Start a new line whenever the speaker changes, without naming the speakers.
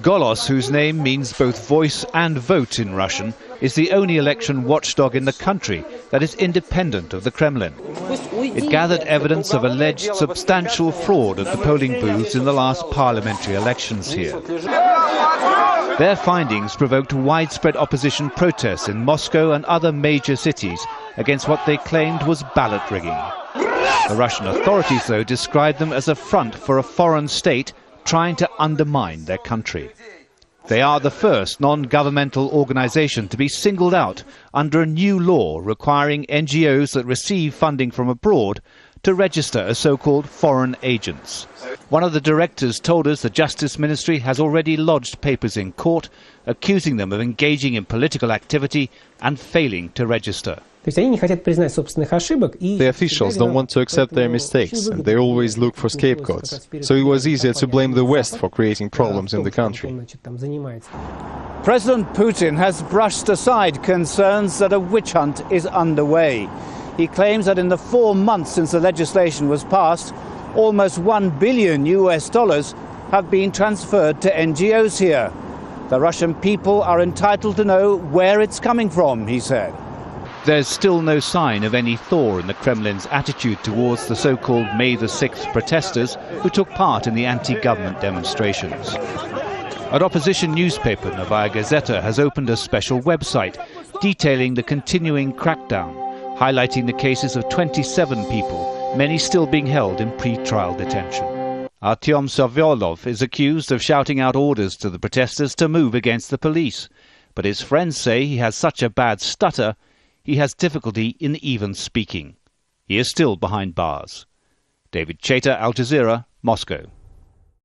Golos, whose name means both voice and vote in Russian, is the only election watchdog in the country that is independent of the Kremlin. It gathered evidence of alleged substantial fraud at the polling booths in the last parliamentary elections here. Their findings provoked widespread opposition protests in Moscow and other major cities against what they claimed was ballot rigging. The Russian authorities, though, described them as a front for a foreign state trying to undermine their country. They are the first non-governmental organization to be singled out under a new law requiring NGOs that receive funding from abroad to register as so-called foreign agents. One of the directors told us the Justice Ministry has already lodged papers in court accusing them of engaging in political activity and failing to register.
The officials don't want to accept their mistakes, and they always look for scapegoats. So it was easier to blame the West for creating problems in the country.
President Putin has brushed aside concerns that a witch hunt is underway. He claims that in the 4 months since the legislation was passed, almost $1 billion have been transferred to NGOs here. The Russian people are entitled to know where it's coming from, he said. There's still no sign of any thaw in the Kremlin's attitude towards the so-called May the 6th protesters who took part in the anti-government demonstrations. An opposition newspaper, Novaya Gazeta, has opened a special website detailing the continuing crackdown, highlighting the cases of 27 people, many still being held in pre-trial detention. Artyom Sovyolov is accused of shouting out orders to the protesters to move against the police, but his friends say he has such a bad stutter he has difficulty in even speaking. He is still behind bars. David Cheta, Al Jazeera, Moscow.